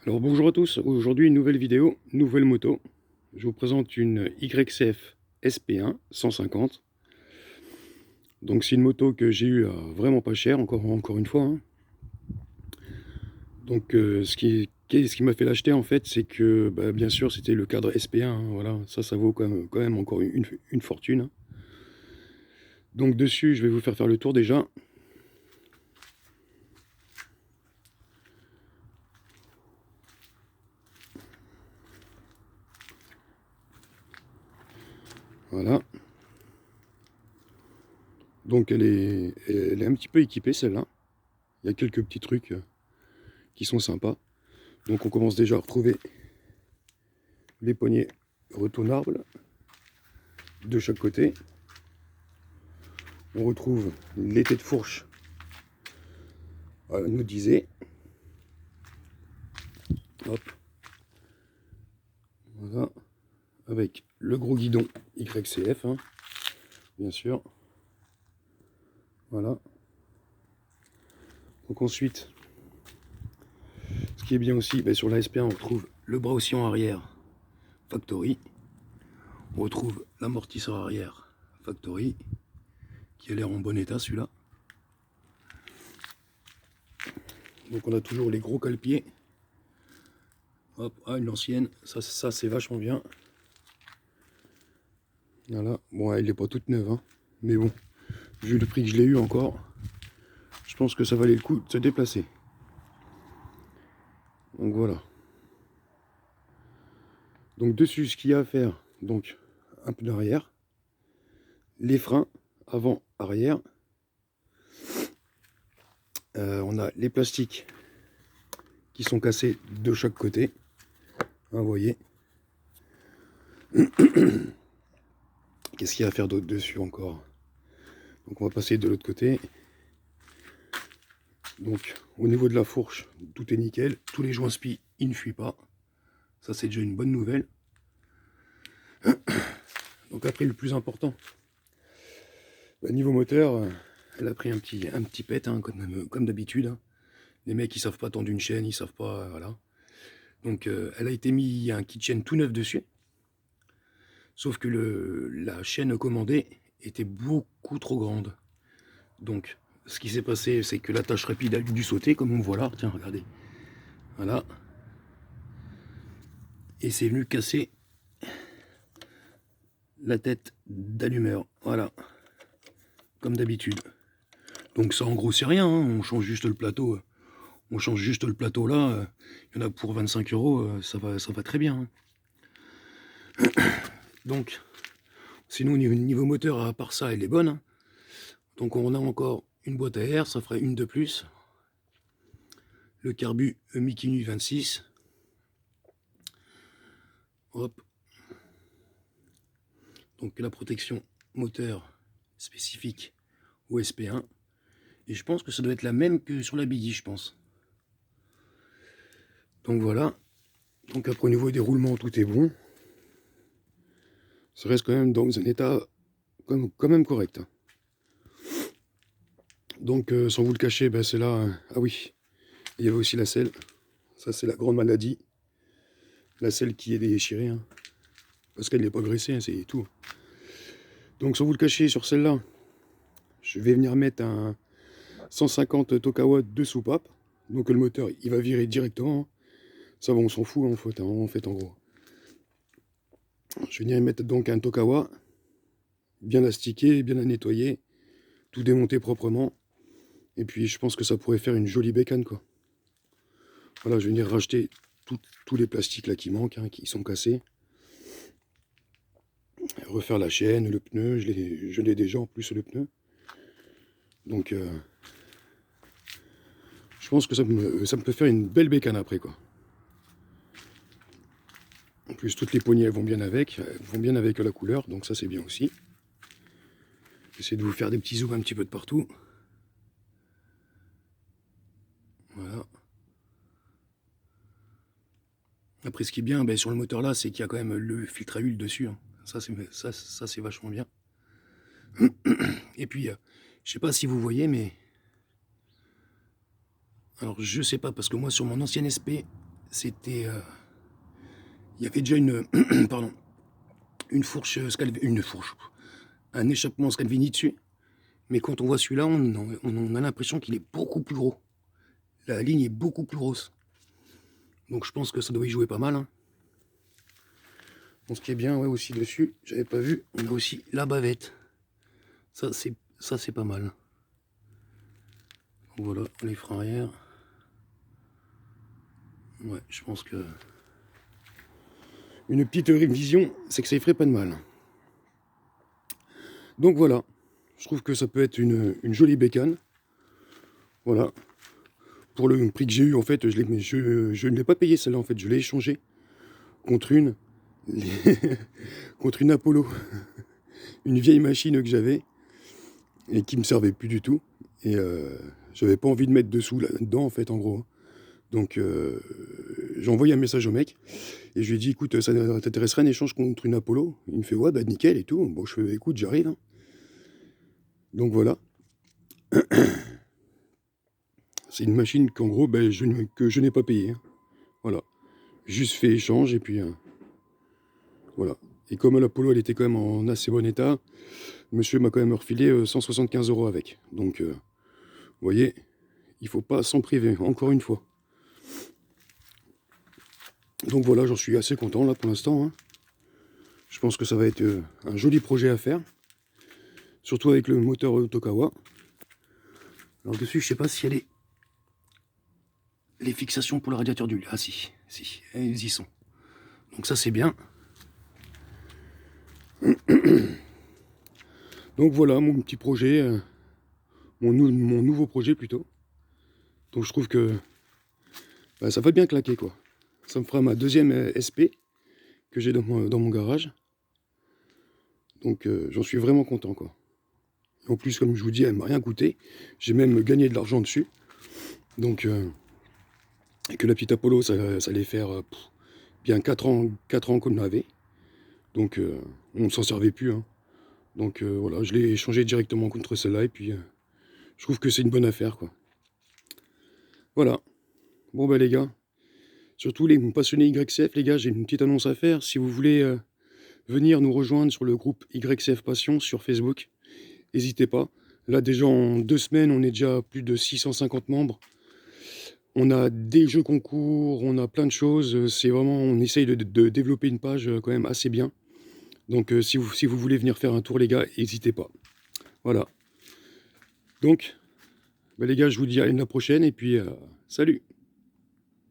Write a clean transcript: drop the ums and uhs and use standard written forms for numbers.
Alors bonjour à tous, aujourd'hui une nouvelle vidéo, nouvelle moto. Je vous présente une YCF SP1 150. Donc c'est une moto que j'ai eue vraiment pas cher, encore une fois, hein. Donc ce qui m'a fait l'acheter en fait, c'est que bien sûr c'était le cadre SP1, hein, voilà, ça vaut quand même encore une fortune, hein. Donc dessus je vais vous faire le tour déjà. Voilà. Donc elle est un petit peu équipée celle-là. Il y a quelques petits trucs qui sont sympas. Donc on commence déjà à retrouver les poignées retournables de chaque côté. On retrouve les têtes fourches nous disait. Hop. Voilà. Avec le gros guidon YCF, hein, bien sûr. Voilà. Donc ensuite, ce qui est bien aussi, sur la SP1, on retrouve le bras oscillant arrière Factory. On retrouve l'amortisseur arrière Factory, qui a l'air en bon état celui-là. Donc on a toujours les gros cale-pieds. Hop, une ancienne, ça c'est vachement bien. Voilà, bon elle n'est pas toute neuve, hein, mais bon, vu le prix que je l'ai eu encore, je pense que ça valait le coup de se déplacer. Donc voilà. Donc dessus, ce qu'il y a à faire, donc un peu d'arrière, les freins avant, arrière. On a les plastiques qui sont cassés de chaque côté. Hein, vous voyez. Qu'est-ce qu'il y a à faire d'autre dessus encore? Donc on va passer de l'autre côté. Donc au niveau de la fourche, tout est nickel. Tous les joints spi, ils ne fuient pas. Ça c'est déjà une bonne nouvelle. Donc après le plus important, niveau moteur, elle a pris un petit pet, hein, comme d'habitude, hein. Les mecs ils savent pas tendre une chaîne, ils savent pas, voilà. Donc elle a été mis un kit chaîne tout neuf dessus. Sauf que la chaîne commandée était beaucoup trop grande. Donc ce qui s'est passé, c'est que l'attache rapide a dû sauter, comme on voit là. Tiens, regardez. Voilà. Et c'est venu casser la tête d'allumeur. Voilà. Comme d'habitude. Donc ça en gros c'est rien, hein. On change juste le plateau. On change juste le plateau là. Il y en a pour 25 €, ça va très bien, hein. Donc, sinon niveau moteur, à part ça, elle est bonne, hein. Donc on a encore une boîte à air, ça ferait une de plus. Le carbu Mikinu 26. Hop. Donc la protection moteur spécifique au SP1. Et je pense que ça doit être la même que sur la BD, je pense. Donc voilà. Donc après au niveau des roulements, tout est bon. Ça reste quand même dans un état quand même correct, hein. Donc sans vous le cacher, c'est là. Ah oui, il y avait aussi la selle. Ça c'est la grande maladie. La selle qui est déchirée, hein, parce qu'elle n'est pas graissée, hein, c'est tout. Donc sans vous le cacher, sur celle-là, je vais venir mettre un 150 Tokawa de soupape. Donc le moteur, il va virer directement, hein. Ça va, on s'en fout en fait, en gros. Je vais venir mettre donc un Tokawa, bien astiqué, bien à nettoyer, tout démonter proprement. Et puis je pense que ça pourrait faire une jolie bécane, quoi. Voilà, je vais venir racheter tous les plastiques là qui manquent, hein, qui sont cassés. Refaire la chaîne, le pneu, je l'ai déjà en plus le pneu. Donc je pense que ça me peut faire une belle bécane après, quoi. En plus toutes les poignées elles vont bien avec la couleur, donc ça c'est bien aussi. J'essaie de vous faire des petits zooms un petit peu de partout. Voilà. Après ce qui est bien sur le moteur là, c'est qu'il y a quand même le filtre à huile dessus, hein. Ça c'est vachement bien. Et puis je sais pas si vous voyez, mais alors je sais pas, parce que moi sur mon ancienne SP c'était... il y avait déjà une... pardon. Une fourche... Un échappement Scalvini dessus. Mais quand on voit celui-là, on a l'impression qu'il est beaucoup plus gros. La ligne est beaucoup plus grosse. Donc je pense que ça doit y jouer pas mal. Hein. Bon, ce qui est bien, ouais, aussi dessus, j'avais pas vu, on a aussi la bavette. Ça c'est pas mal. Donc, voilà, les freins arrière. Ouais, je pense que... Une petite révision, c'est que ça y ferait pas de mal. Donc voilà, je trouve que ça peut être une jolie bécane. Voilà. Pour le prix que j'ai eu, en fait, je ne l'ai pas payé celle-là, en fait, je l'ai échangé contre une contre une Apollo, une vieille machine que j'avais et qui me servait plus du tout. Et j'avais pas envie de mettre dessous là-dedans, en fait, en gros. Donc j'ai envoyé un message au mec et je lui ai dit, écoute, ça t'intéresserait un échange contre une Apollo? Il me fait, ouais, bah nickel et tout. Bon, je fais, écoute, j'arrive. Hein. Donc voilà. C'est une machine qu'en gros, ben, que je n'ai pas payée. Hein. Voilà. Juste fait échange et puis voilà. Et comme l'Apollo, elle était quand même en assez bon état, le monsieur m'a quand même refilé 175 € avec. Donc, vous voyez, il faut pas s'en priver, encore une fois. Donc voilà, j'en suis assez content là pour l'instant. Hein. Je pense que ça va être un joli projet à faire. Surtout avec le moteur Tokawa. Alors dessus, je sais pas si elle est... Les fixations pour le radiateur d'huile. Ah si, elles y sont. Donc ça c'est bien. Donc voilà mon petit projet, mon nouveau projet plutôt. Donc je trouve que bah, ça va bien claquer quoi. Ça me fera ma deuxième SP que j'ai dans mon garage. Donc j'en suis vraiment content quoi. Et en plus comme je vous dis, elle m'a rien coûté. J'ai même gagné de l'argent dessus. Donc et que la petite Apollo, ça allait faire bien 4 ans qu'on l'avait. Donc on ne s'en servait plus. Hein. Donc voilà, je l'ai échangé directement contre celle-là et puis je trouve que c'est une bonne affaire quoi. Voilà. Bon bah les gars, surtout les passionnés YCF, les gars, j'ai une petite annonce à faire. Si vous voulez venir nous rejoindre sur le groupe YCF Passion sur Facebook, n'hésitez pas. Là déjà en 2 semaines, on est déjà à plus de 650 membres. On a des jeux concours, on a plein de choses. C'est vraiment, on essaye de développer une page quand même assez bien. Donc si vous voulez venir faire un tour les gars, n'hésitez pas. Voilà. Donc, bah, les gars, je vous dis à la prochaine et puis salut!